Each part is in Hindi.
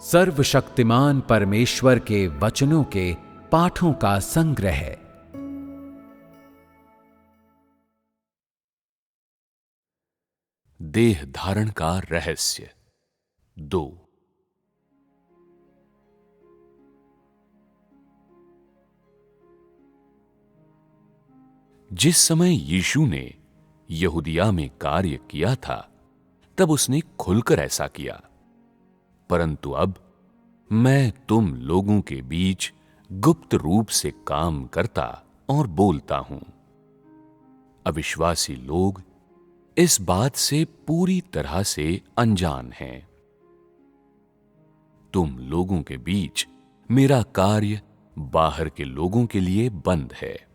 सर्वशक्तिमान परमेश्वर के वचनों के पाठों का संग्रह। देह धारण का रहस्य 2। जिस समय यीशु ने यहूदिया में कार्य किया था, तब उसने खुलकर ऐसा किया। परंतु अब मैं तुम लोगों के बीच गुप्त रूप से काम करता और बोलता हूं। अविश्वासी लोग इस बात से पूरी तरह से अनजान हैं। तुम लोगों के बीच मेरा कार्य बाहर के लोगों के लिए बंद है।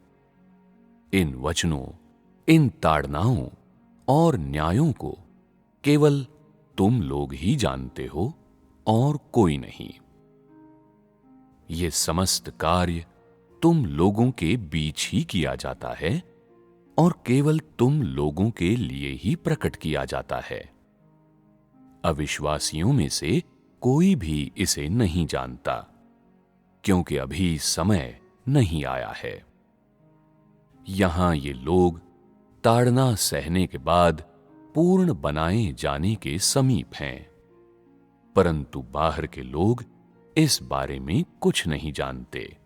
इन वचनों, इन ताड़नाओं और न्यायों को केवल तुम लोग ही जानते हो और कोई नहीं। ये समस्त कार्य तुम लोगों के बीच ही किया जाता है और केवल तुम लोगों के लिए ही प्रकट किया जाता है। अविश्वासियों में से कोई भी इसे नहीं जानता, क्योंकि अभी समय नहीं आया है। यहां ये लोग ताड़ना सहने के बाद पूर्ण बनाए जाने के समीप हैं, परंतु बाहर के लोग इस बारे में कुछ नहीं जानते।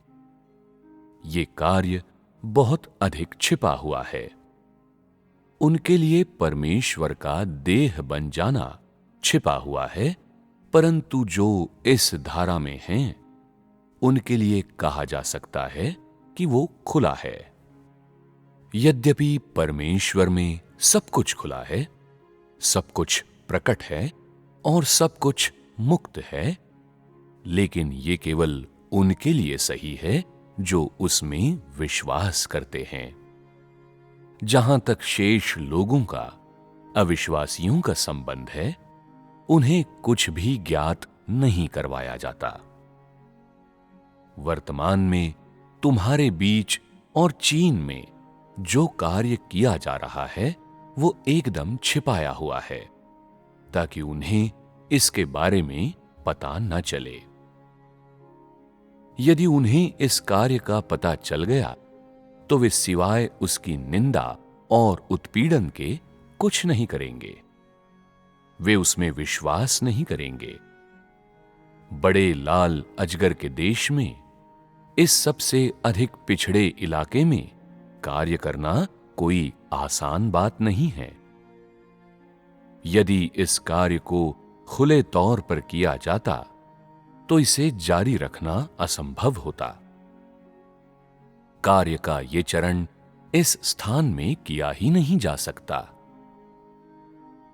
ये कार्य बहुत अधिक छिपा हुआ है। उनके लिए परमेश्वर का देह बन जाना छिपा हुआ है, परंतु जो इस धारा में हैं, उनके लिए कहा जा सकता है कि वो खुला है। यद्यपि परमेश्वर में सब कुछ खुला है, सब कुछ प्रकट है और सब कुछ मुक्त है, लेकिन ये केवल उनके लिए सही है जो उसमें विश्वास करते हैं। जहां तक शेष लोगों का अविश्वासियों का संबंध है, उन्हें कुछ भी ज्ञात नहीं करवाया जाता। वर्तमान में तुम्हारे बीच और चीन में जो कार्य किया जा रहा है, वो एकदम छिपाया हुआ है, ताकि उन्हें इसके बारे में पता न चले। यदि उन्हें इस कार्य का पता चल गया, तो वे सिवाय उसकी निंदा और उत्पीड़न के कुछ नहीं करेंगे। वे उसमें विश्वास नहीं करेंगे। बड़े लाल अजगर के देश में, इस सबसे अधिक पिछड़े इलाके में कार्य करना कोई आसान बात नहीं है। यदि इस कार्य को खुले तौर पर किया जाता, तो इसे जारी रखना असंभव होता। कार्य का यह चरण इस स्थान में किया ही नहीं जा सकता।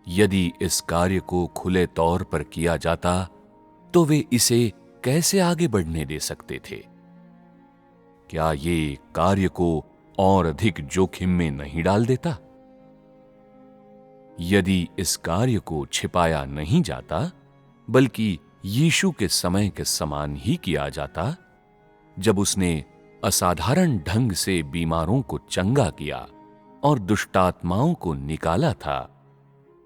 यदि इस कार्य को खुले तौर पर किया जाता, तो वे इसे कैसे आगे बढ़ने दे सकते थे? क्या ये कार्य को और अधिक जोखिम में नहीं डाल देता? यदि इस कार्य को छिपाया नहीं जाता, बल्कि यीशु के समय के समान ही किया जाता, जब उसने असाधारण ढंग से बीमारों को चंगा किया और दुष्टात्माओं को निकाला था,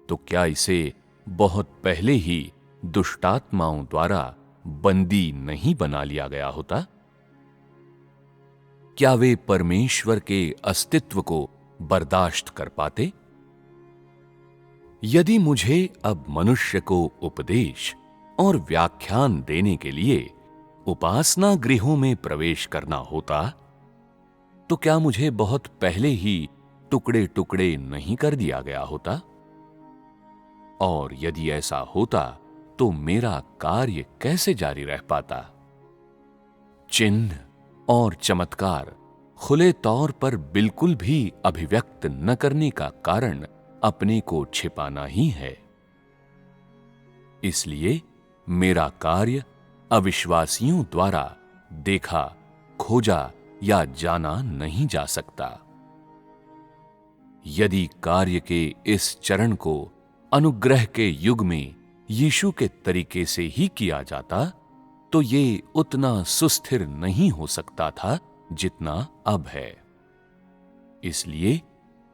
तो क्या इसे बहुत पहले ही दुष्टात्माओं द्वारा बंदी नहीं बना लिया गया होता? क्या वे परमेश्वर के अस्तित्व को बर्दाश्त कर पाते? यदि मुझे अब मनुष्य को उपदेश और व्याख्यान देने के लिए उपासना गृहों में प्रवेश करना होता, तो क्या मुझे बहुत पहले ही टुकड़े टुकड़े नहीं कर दिया गया होता? और यदि ऐसा होता, तो मेरा कार्य कैसे जारी रह पाता? चिन्ह और चमत्कार खुले तौर पर बिल्कुल भी अभिव्यक्त न करने का कारण अपने को छिपाना ही है। इसलिए मेरा कार्य अविश्वासियों द्वारा देखा, खोजा या जाना नहीं जा सकता। यदि कार्य के इस चरण को अनुग्रह के युग में यीशु के तरीके से ही किया जाता, तो ये उतना सुस्थिर नहीं हो सकता था जितना अब है। इसलिए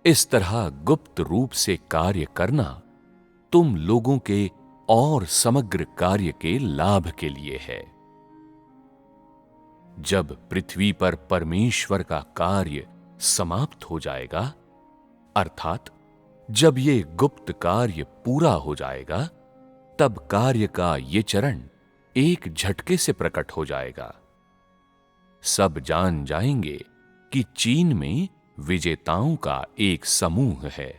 इस तरह गुप्त रूप से कार्य करना तुम लोगों के और समग्र कार्य के लाभ के लिए है। जब पृथ्वी पर परमेश्वर का कार्य समाप्त हो जाएगा, अर्थात जब ये गुप्त कार्य पूरा हो जाएगा, तब कार्य का ये चरण एक झटके से प्रकट हो जाएगा। सब जान जाएंगे कि चीन में विजेताओं का एक समूह है।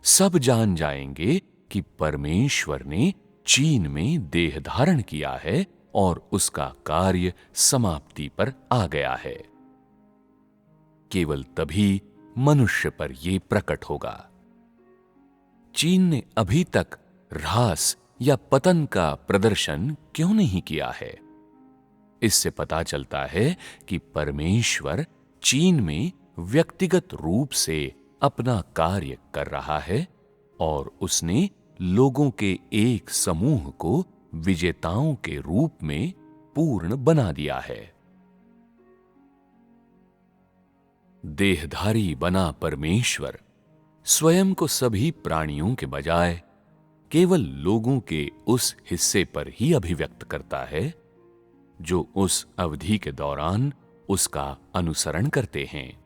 सब जान जाएंगे कि परमेश्वर ने चीन में देह धारण किया है और उसका कार्य समाप्ति पर आ गया है। केवल तभी मनुष्य पर यह प्रकट होगा। चीन ने अभी तक ह्रास या पतन का प्रदर्शन क्यों नहीं किया है? इससे पता चलता है कि परमेश्वर चीन में व्यक्तिगत रूप से अपना कार्य कर रहा है और उसने लोगों के एक समूह को विजेताओं के रूप में पूर्ण बना दिया है। देहधारी बना परमेश्वर स्वयं को सभी प्राणियों के बजाय केवल लोगों के उस हिस्से पर ही अभिव्यक्त करता है जो उस अवधि के दौरान उसका अनुसरण करते हैं,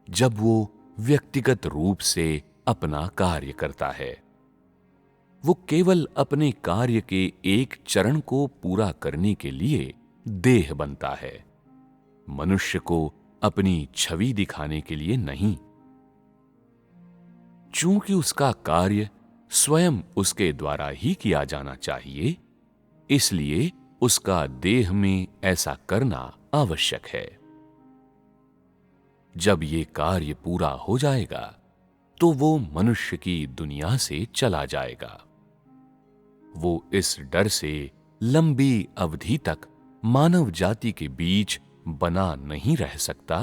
जब वो व्यक्तिगत रूप से अपना कार्य करता है। वो केवल अपने कार्य के एक चरण को पूरा करने के लिए देह बनता है, मनुष्य को अपनी छवि दिखाने के लिए नहीं। चूंकि उसका कार्य स्वयं उसके द्वारा ही किया जाना चाहिए, इसलिए उसका देह में ऐसा करना आवश्यक है। जब ये कार्य पूरा हो जाएगा, तो वो मनुष्य की दुनिया से चला जाएगा। वो इस डर से लंबी अवधि तक मानव जाति के बीच बना नहीं रह सकता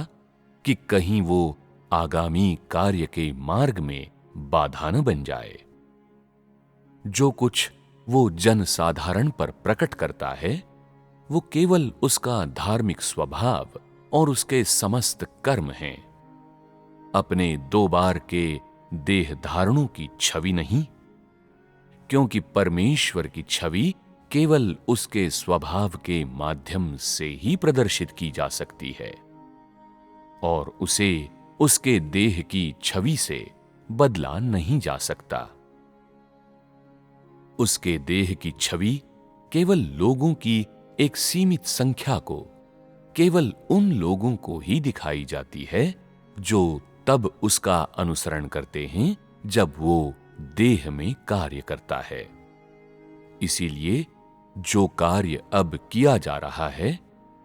कि कहीं वो आगामी कार्य के मार्ग में बाधा न बन जाए। जो कुछ वो जनसाधारण पर प्रकट करता है, वो केवल उसका धार्मिक स्वभाव और उसके समस्त कर्म हैं, अपने 2 बार के देह धारणों की छवि नहीं, क्योंकि परमेश्वर की छवि केवल उसके स्वभाव के माध्यम से ही प्रदर्शित की जा सकती है और उसे उसके देह की छवि से बदला नहीं जा सकता। उसके देह की छवि केवल लोगों की एक सीमित संख्या को, केवल उन लोगों को ही दिखाई जाती है जो तब उसका अनुसरण करते हैं जब वो देह में कार्य करता है। इसीलिए जो कार्य अब किया जा रहा है,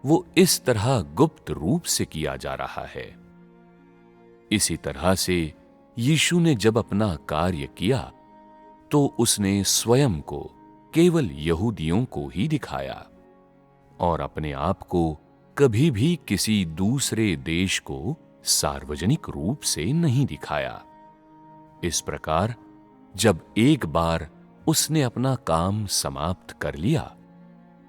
वो इस तरह गुप्त रूप से किया जा रहा है। इसी तरह से यीशु ने जब अपना कार्य किया, तो उसने स्वयं को केवल यहूदियों को ही दिखाया और अपने आप को कभी भी किसी दूसरे देश को सार्वजनिक रूप से नहीं दिखाया। इस प्रकार जब एक बार उसने अपना काम समाप्त कर लिया,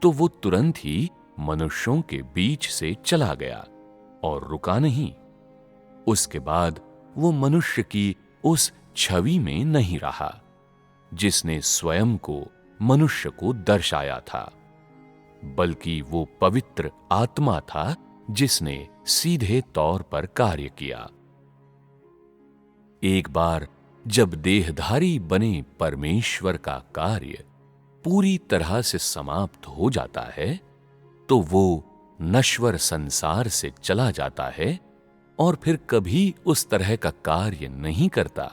तो वो तुरंत ही मनुष्यों के बीच से चला गया और रुका नहीं। उसके बाद वो मनुष्य की उस छवि में नहीं रहा जिसने स्वयं को मनुष्य को दर्शाया था, बल्कि वो पवित्र आत्मा था जिसने सीधे तौर पर कार्य किया। एक बार जब देहधारी बने परमेश्वर का कार्य पूरी तरह से समाप्त हो जाता है, तो वो नश्वर संसार से चला जाता है और फिर कभी उस तरह का कार्य नहीं करता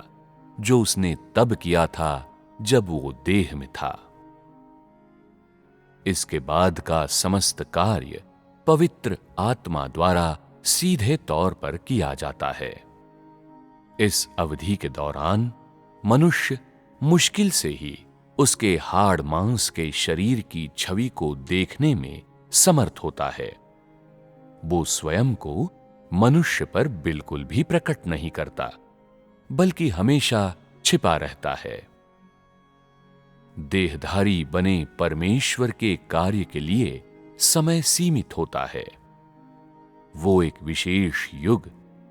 जो उसने तब किया था जब वो देह में था। इसके बाद का समस्त कार्य पवित्र आत्मा द्वारा सीधे तौर पर किया जाता है। इस अवधि के दौरान मनुष्य मुश्किल से ही उसके हाड़ मांस के शरीर की छवि को देखने में समर्थ होता है। वो स्वयं को मनुष्य पर बिल्कुल भी प्रकट नहीं करता, बल्कि हमेशा छिपा रहता है। देहधारी बने परमेश्वर के कार्य के लिए समय सीमित होता है। वो एक विशेष युग,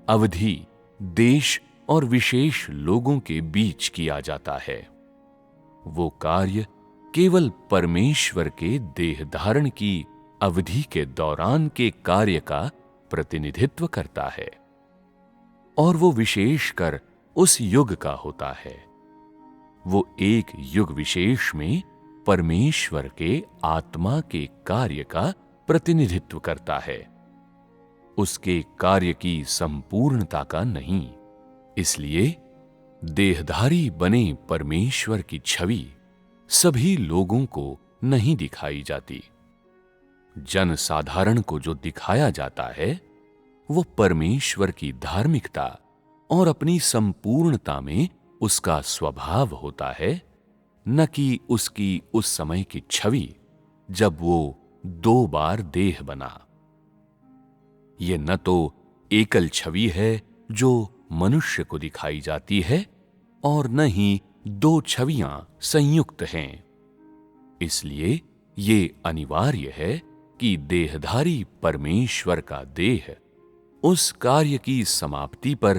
अवधि, देश और विशेष लोगों के बीच किया जाता है। वो कार्य केवल परमेश्वर के देह धारण की अवधि के दौरान के कार्य का प्रतिनिधित्व करता है और वो विशेषकर उस युग का होता है। वो एक युग विशेष में परमेश्वर के आत्मा के कार्य का प्रतिनिधित्व करता है, उसके कार्य की संपूर्णता का नहीं। इसलिए देहधारी बने परमेश्वर की छवि सभी लोगों को नहीं दिखाई जाती। जन साधारण को जो दिखाया जाता है वो परमेश्वर की धार्मिकता और अपनी संपूर्णता में उसका स्वभाव होता है, न कि उसकी उस समय की छवि जब वो 2 बार देह बना। ये न तो एकल छवि है जो मनुष्य को दिखाई जाती है और न ही 2 छवियां संयुक्त हैं। इसलिए ये अनिवार्य है कि देहधारी परमेश्वर का देह उस कार्य की समाप्ति पर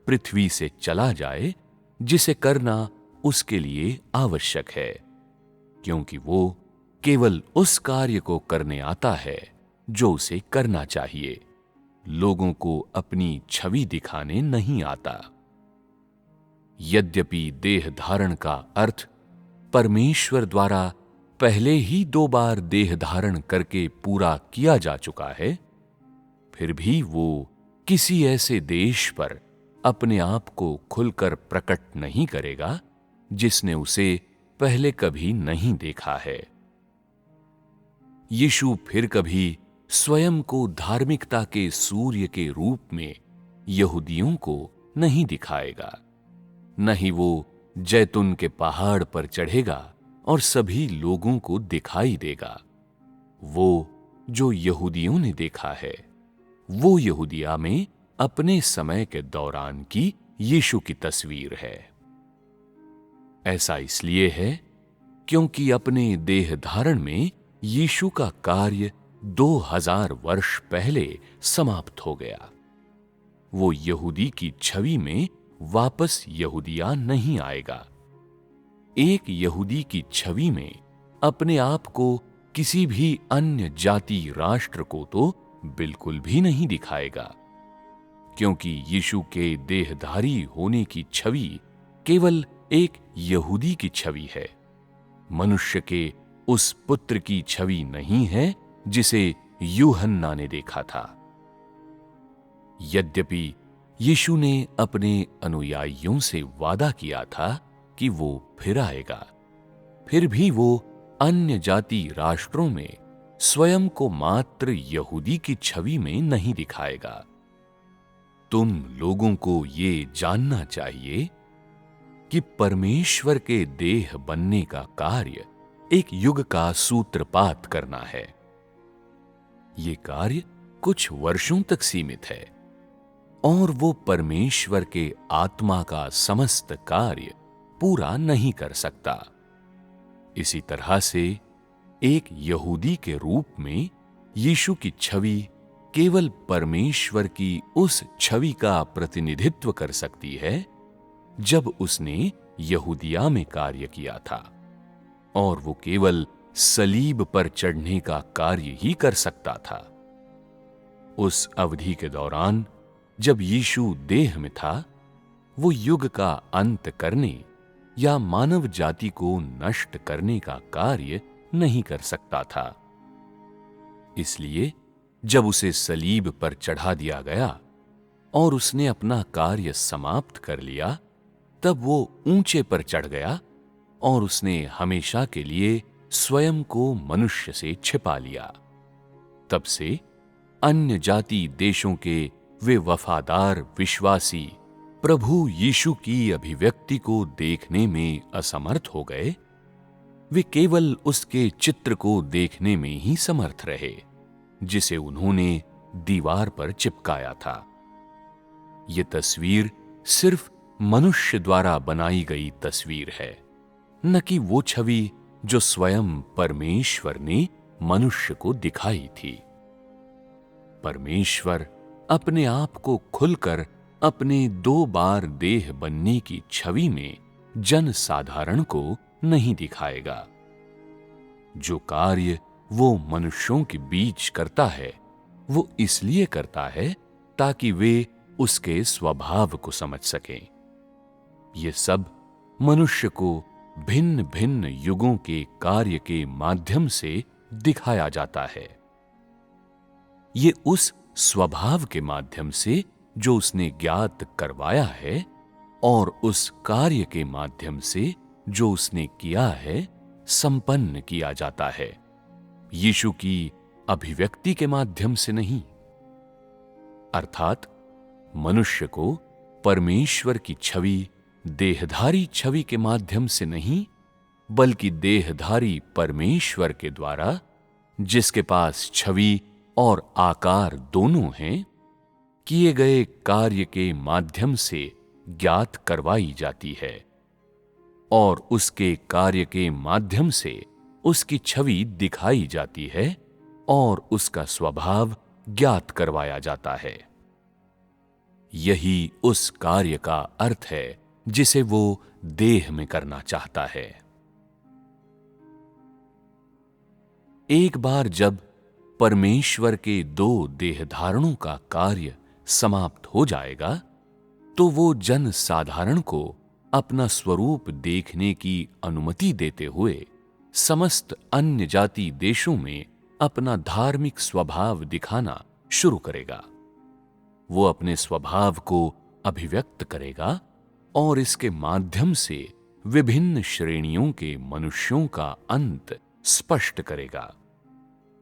पृथ्वी से चला जाए जिसे करना उसके लिए आवश्यक है, क्योंकि वो केवल उस कार्य को करने आता है जो उसे करना चाहिए, लोगों को अपनी छवि दिखाने नहीं आता। यद्यपि देह धारण का अर्थ परमेश्वर द्वारा पहले ही 2 बार देह धारण करके पूरा किया जा चुका है, फिर भी वो किसी ऐसे देश पर अपने आप को खुलकर प्रकट नहीं करेगा जिसने उसे पहले कभी नहीं देखा है। यीशु फिर कभी स्वयं को धार्मिकता के सूर्य के रूप में यहूदियों को नहीं दिखाएगा, न ही वो जैतून के पहाड़ पर चढ़ेगा और सभी लोगों को दिखाई देगा। वो जो यहूदियों ने देखा है वो यहूदिया में अपने समय के दौरान की यीशु की तस्वीर है। ऐसा इसलिए है क्योंकि अपने देह धारण में यीशु का कार्य 2000 वर्ष पहले समाप्त हो गया। वो यहूदी की छवि में वापस यहूदिया नहीं आएगा। एक यहूदी की छवि में अपने आप को किसी भी अन्य जाति राष्ट्र को तो बिल्कुल भी नहीं दिखाएगा, क्योंकि यीशु के देहधारी होने की छवि केवल एक यहूदी की छवि है, मनुष्य के उस पुत्र की छवि नहीं है जिसे यूहन्ना ने देखा था। यद्यपि यीशु ने अपने अनुयायियों से वादा किया था कि वो फिर आएगा, फिर भी वो अन्य जाति राष्ट्रों में स्वयं को मात्र यहूदी की छवि में नहीं दिखाएगा। तुम लोगों को ये जानना चाहिए कि परमेश्वर के देह बनने का कार्य एक युग का सूत्रपात करना है। ये कार्य कुछ वर्षों तक सीमित है और वो परमेश्वर के आत्मा का समस्त कार्य पूरा नहीं कर सकता। इसी तरह से एक यहूदी के रूप में यीशु की छवि केवल परमेश्वर की उस छवि का प्रतिनिधित्व कर सकती है जब उसने यहूदिया में कार्य किया था, और वो केवल सलीब पर चढ़ने का कार्य ही कर सकता था। उस अवधि के दौरान जब यीशु देह में था, वो युग का अंत करने या मानव जाति को नष्ट करने का कार्य नहीं कर सकता था। इसलिए जब उसे सलीब पर चढ़ा दिया गया और उसने अपना कार्य समाप्त कर लिया, तब वो ऊंचे पर चढ़ गया और उसने हमेशा के लिए स्वयं को मनुष्य से छिपा लिया। तब से अन्य जाति देशों के वे वफादार विश्वासी प्रभु यीशु की अभिव्यक्ति को देखने में असमर्थ हो गए। वे केवल उसके चित्र को देखने में ही समर्थ रहे जिसे उन्होंने दीवार पर चिपकाया था। यह तस्वीर सिर्फ मनुष्य द्वारा बनाई गई तस्वीर है, न कि वो छवि जो स्वयं परमेश्वर ने मनुष्य को दिखाई थी। परमेश्वर अपने आप को खुलकर अपने 2 बार देह बनने की छवि में जन साधारण को नहीं दिखाएगा, जो कार्य वो मनुष्यों के बीच करता है वो इसलिए करता है ताकि वे उसके स्वभाव को समझ सकें। ये सब मनुष्य को भिन्न भिन्न युगों के कार्य के माध्यम से दिखाया जाता है। ये उस स्वभाव के माध्यम से जो उसने ज्ञात करवाया है और उस कार्य के माध्यम से जो उसने किया है संपन्न किया जाता है, यीशु की अभिव्यक्ति के माध्यम से नहीं। अर्थात मनुष्य को परमेश्वर की छवि देहधारी छवि के माध्यम से नहीं, बल्कि देहधारी परमेश्वर के द्वारा, जिसके पास छवि और आकार दोनों हैं, किए गए कार्य के माध्यम से ज्ञात करवाई जाती है और उसके कार्य के माध्यम से उसकी छवि दिखाई जाती है और उसका स्वभाव ज्ञात करवाया जाता है। यही उस कार्य का अर्थ है जिसे वो देह में करना चाहता है। एक बार जब परमेश्वर के दो देहधारणों का कार्य समाप्त हो जाएगा तो वो जन साधारण को अपना स्वरूप देखने की अनुमति देते हुए समस्त अन्य जाति देशों में अपना धार्मिक स्वभाव दिखाना शुरू करेगा। वो अपने स्वभाव को अभिव्यक्त करेगा और इसके माध्यम से विभिन्न श्रेणियों के मनुष्यों का अंत स्पष्ट करेगा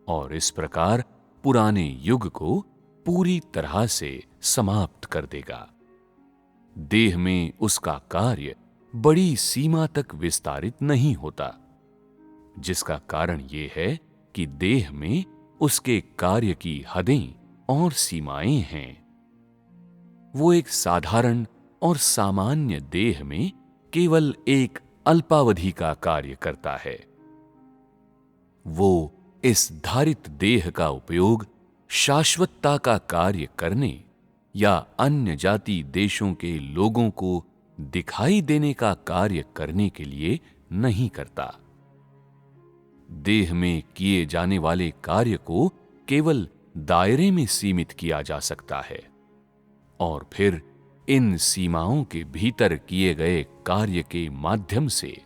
और इस प्रकार पुराने युग को पूरी तरह से समाप्त कर देगा। देह में उसका कार्य बड़ी सीमा तक विस्तारित नहीं होता, जिसका कारण यह है कि देह में उसके कार्य की हदें और सीमाएं हैं। वो एक साधारण और सामान्य देह में केवल एक अल्पावधि का कार्य करता है। वो इस धारित देह का उपयोग शाश्वतता का कार्य करने या अन्य जाति देशों के लोगों को दिखाई देने का कार्य करने के लिए नहीं करता। देह में किए जाने वाले कार्य को केवल दायरे में सीमित किया जा सकता है और फिर इन सीमाओं के भीतर किए गए कार्य के माध्यम से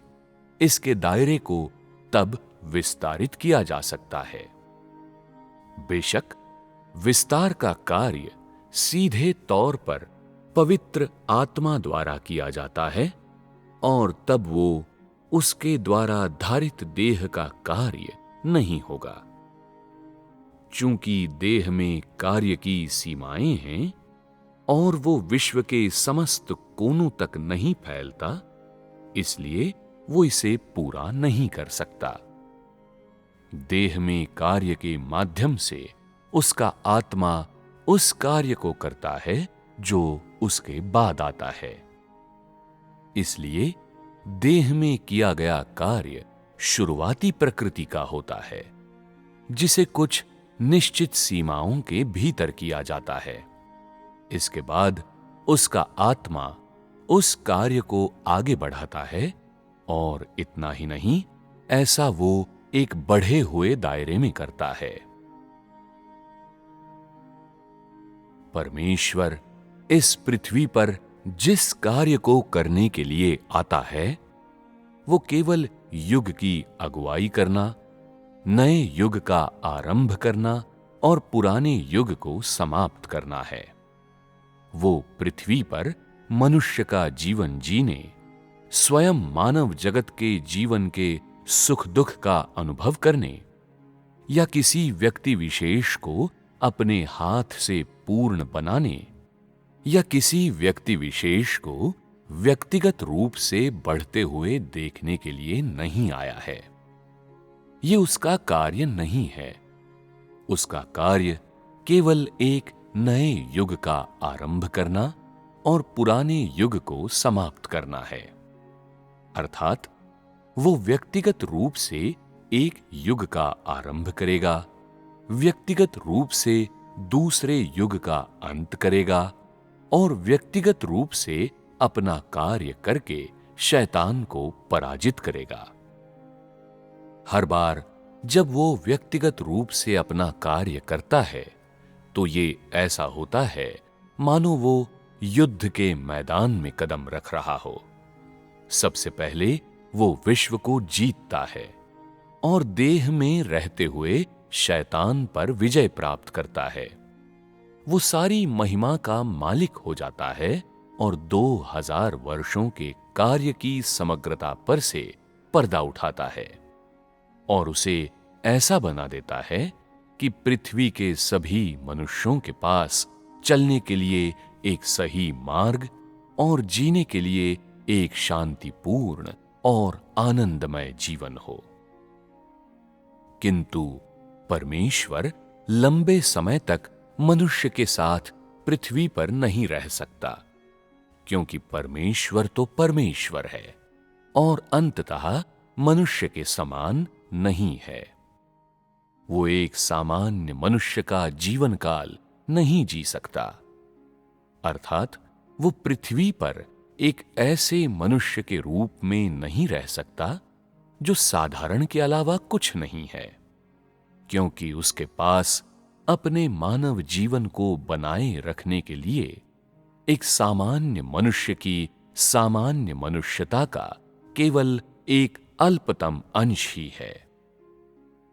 इसके दायरे को तब विस्तारित किया जा सकता है। बेशक विस्तार का कार्य सीधे तौर पर पवित्र आत्मा द्वारा किया जाता है और तब वो उसके द्वारा धारित देह का कार्य नहीं होगा। चूंकि देह में कार्य की सीमाएं हैं और वो विश्व के समस्त कोनों तक नहीं फैलता, इसलिए वो इसे पूरा नहीं कर सकता। देह में कार्य के माध्यम से उसका आत्मा उस कार्य को करता है जो उसके बाद आता है। इसलिए देह में किया गया कार्य शुरुआती प्रकृति का होता है, जिसे कुछ निश्चित सीमाओं के भीतर किया जाता है। इसके बाद उसका आत्मा उस कार्य को आगे बढ़ाता है और इतना ही नहीं, ऐसा वो एक बढ़े हुए दायरे में करता है। परमेश्वर इस पृथ्वी पर जिस कार्य को करने के लिए आता है वो केवल युग की अगुवाई करना, नए युग का आरंभ करना और पुराने युग को समाप्त करना है। वो पृथ्वी पर मनुष्य का जीवन जीने, स्वयं मानव जगत के जीवन के सुख दुख का अनुभव करने या किसी व्यक्ति विशेष को अपने हाथ से पूर्ण बनाने या किसी व्यक्ति विशेष को व्यक्तिगत रूप से बढ़ते हुए देखने के लिए नहीं आया है। ये उसका कार्य नहीं है। उसका कार्य केवल एक नए युग का आरंभ करना और पुराने युग को समाप्त करना है। अर्थात वो व्यक्तिगत रूप से एक युग का आरंभ करेगा, व्यक्तिगत रूप से दूसरे युग का अंत करेगा और व्यक्तिगत रूप से अपना कार्य करके शैतान को पराजित करेगा। हर बार जब वो व्यक्तिगत रूप से अपना कार्य करता है तो ये ऐसा होता है मानो वो युद्ध के मैदान में कदम रख रहा हो। सबसे पहले वो विश्व को जीतता है और देह में रहते हुए शैतान पर विजय प्राप्त करता है। वो सारी महिमा का मालिक हो जाता है और 2000 वर्षों के कार्य की समग्रता पर से पर्दा उठाता है और उसे ऐसा बना देता है कि पृथ्वी के सभी मनुष्यों के पास चलने के लिए एक सही मार्ग और जीने के लिए एक शांतिपूर्ण और आनंदमय जीवन हो। किंतु परमेश्वर लंबे समय तक मनुष्य के साथ पृथ्वी पर नहीं रह सकता, क्योंकि परमेश्वर तो परमेश्वर है और अंततः मनुष्य के समान नहीं है। वो एक सामान्य मनुष्य का जीवन काल नहीं जी सकता, अर्थात वो पृथ्वी पर एक ऐसे मनुष्य के रूप में नहीं रह सकता जो साधारण के अलावा कुछ नहीं है, क्योंकि उसके पास अपने मानव जीवन को बनाए रखने के लिए एक सामान्य मनुष्य की सामान्य मनुष्यता का केवल एक अल्पतम अंश ही है।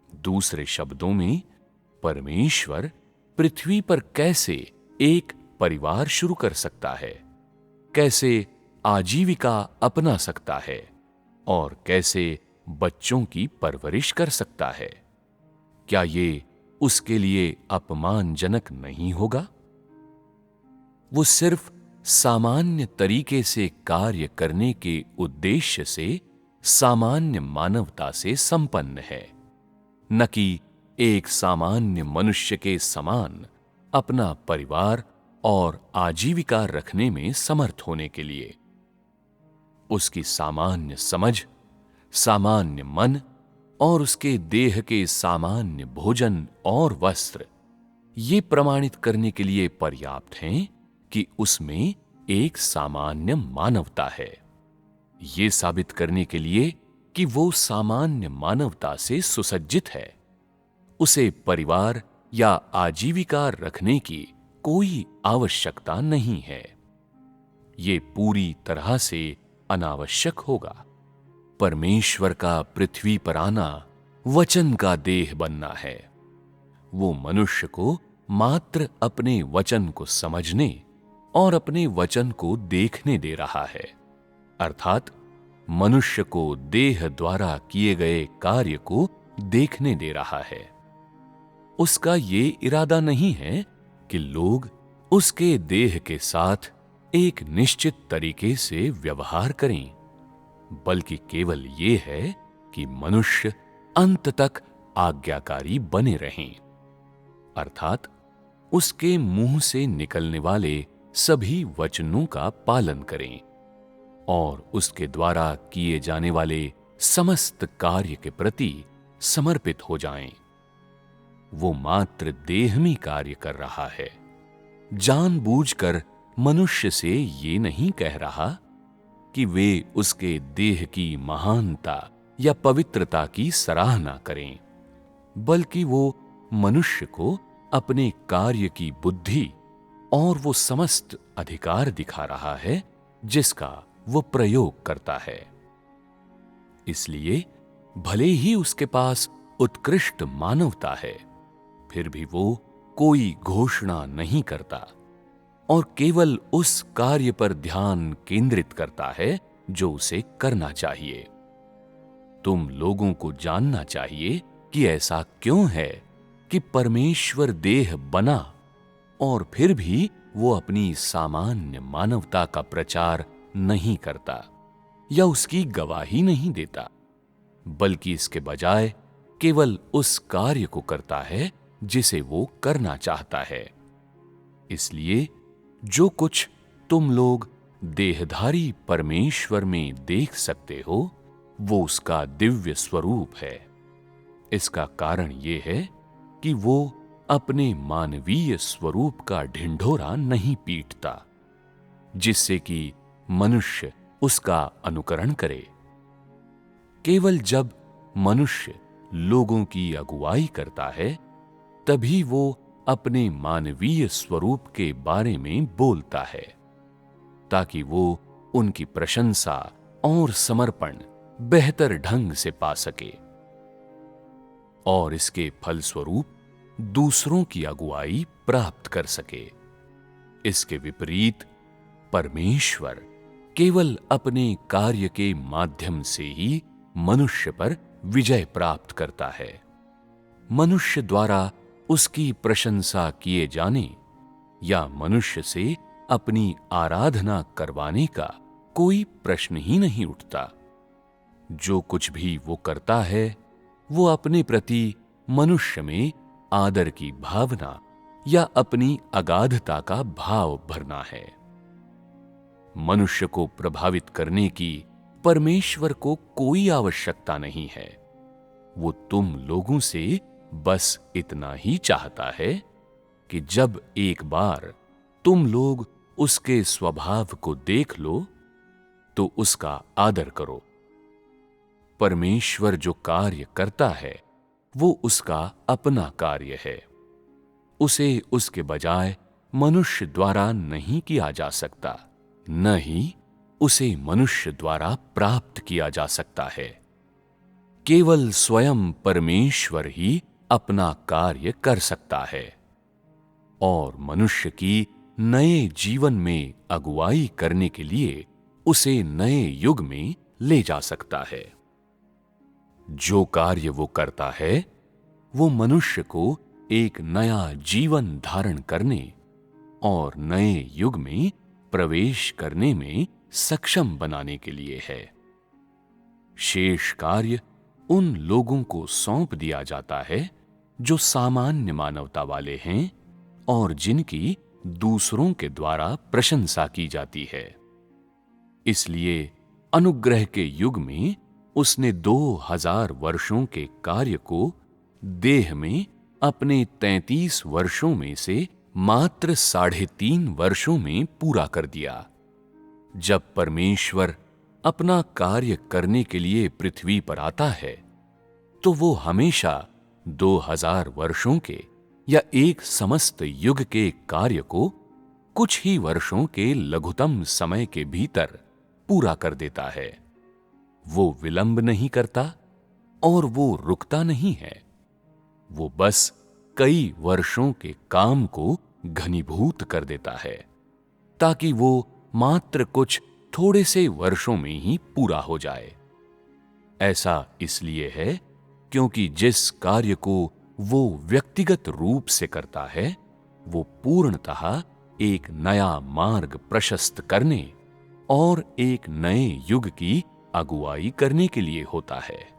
दूसरे शब्दों में, परमेश्वर पृथ्वी पर कैसे एक परिवार शुरू कर सकता है, कैसे आजीविका अपना सकता है और कैसे बच्चों की परवरिश कर सकता है, क्या ये उसके लिए अपमानजनक नहीं होगा? वो सिर्फ सामान्य तरीके से कार्य करने के उद्देश्य से सामान्य मानवता से संपन्न है, न कि एक सामान्य मनुष्य के समान अपना परिवार और आजीविका रखने में समर्थ होने के लिए। उसकी सामान्य समझ, सामान्य मन और उसके देह के सामान्य भोजन और वस्त्र ये प्रमाणित करने के लिए पर्याप्त हैं कि उसमें एक सामान्य मानवता है। ये साबित करने के लिए कि वो सामान्य मानवता से सुसज्जित है, उसे परिवार या आजीविका रखने की कोई आवश्यकता नहीं है। ये पूरी तरह से अनावश्यक होगा। परमेश्वर का पृथ्वी पर आना वचन का देह बनना है। वो मनुष्य को मात्र अपने वचन को समझने और अपने वचन को देखने दे रहा है, अर्थात मनुष्य को देह द्वारा किए गए कार्य को देखने दे रहा है। उसका ये इरादा नहीं है कि लोग उसके देह के साथ एक निश्चित तरीके से व्यवहार करें, बल्कि केवल ये है कि मनुष्य अंत तक आज्ञाकारी बने रहें, अर्थात उसके मुंह से निकलने वाले सभी वचनों का पालन करें और उसके द्वारा किए जाने वाले समस्त कार्य के प्रति समर्पित हो जाएं। वो मात्र देहमी कार्य कर रहा है, जानबूझकर मनुष्य से ये नहीं कह रहा कि वे उसके देह की महानता या पवित्रता की सराहना करें, बल्कि वो मनुष्य को अपने कार्य की बुद्धि और वो समस्त अधिकार दिखा रहा है जिसका वो प्रयोग करता है। इसलिए भले ही उसके पास उत्कृष्ट मानवता है, फिर भी वो कोई घोषणा नहीं करता और केवल उस कार्य पर ध्यान केंद्रित करता है जो उसे करना चाहिए। तुम लोगों को जानना चाहिए कि ऐसा क्यों है कि परमेश्वर देह बना और फिर भी वो अपनी सामान्य मानवता का प्रचार नहीं करता या उसकी गवाही नहीं देता, बल्कि इसके बजाय केवल उस कार्य को करता है जिसे वो करना चाहता है। इसलिए जो कुछ तुम लोग देहधारी परमेश्वर में देख सकते हो वो उसका दिव्य स्वरूप है। इसका कारण ये है कि वो अपने मानवीय स्वरूप का ढिंढोरा नहीं पीटता, जिससे कि मनुष्य उसका अनुकरण करे। केवल जब मनुष्य लोगों की अगुवाई करता है, तभी वो अपने मानवीय स्वरूप के बारे में बोलता है, ताकि वो उनकी प्रशंसा और समर्पण बेहतर ढंग से पा सके और इसके फलस्वरूप दूसरों की अगुवाई प्राप्त कर सके। इसके विपरीत परमेश्वर केवल अपने कार्य के माध्यम से ही मनुष्य पर विजय प्राप्त करता है। मनुष्य द्वारा उसकी प्रशंसा किए जाने या मनुष्य से अपनी आराधना करवाने का कोई प्रश्न ही नहीं उठता। जो कुछ भी वो करता है, वो अपने प्रति मनुष्य में आदर की भावना या अपनी अगाधता का भाव भरना है। मनुष्य को प्रभावित करने की परमेश्वर को कोई आवश्यकता नहीं है। वो तुम लोगों से बस इतना ही चाहता है कि जब एक बार तुम लोग उसके स्वभाव को देख लो तो उसका आदर करो। परमेश्वर जो कार्य करता है वो उसका अपना कार्य है। उसे उसके बजाय मनुष्य द्वारा नहीं किया जा सकता, न ही उसे मनुष्य द्वारा प्राप्त किया जा सकता है। केवल स्वयं परमेश्वर ही अपना कार्य कर सकता है और मनुष्य की नए जीवन में अगुवाई करने के लिए उसे नए युग में ले जा सकता है। जो कार्य वो करता है, वो मनुष्य को एक नया जीवन धारण करने और नए युग में प्रवेश करने में सक्षम बनाने के लिए है। शेष कार्य उन लोगों को सौंप दिया जाता है जो सामान्य मानवता वाले हैं और जिनकी दूसरों के द्वारा प्रशंसा की जाती है। इसलिए अनुग्रह के युग में उसने 2000 वर्षों के कार्य को देह में अपने 33 वर्षों में से मात्र 3.5 वर्षों में पूरा कर दिया। जब परमेश्वर अपना कार्य करने के लिए पृथ्वी पर आता है, तो वो हमेशा 2000 वर्षों के या एक समस्त युग के कार्य को कुछ ही वर्षों के लघुतम समय के भीतर पूरा कर देता है। वो विलंब नहीं करता और वो रुकता नहीं है। वो बस कई वर्षों के काम को घनीभूत कर देता है, ताकि वो मात्र कुछ थोड़े से वर्षों में ही पूरा हो जाए। ऐसा इसलिए है क्योंकि जिस कार्य को वो व्यक्तिगत रूप से करता है, वो पूर्णतः एक नया मार्ग प्रशस्त करने और एक नए युग की अगुवाई करने के लिए होता है।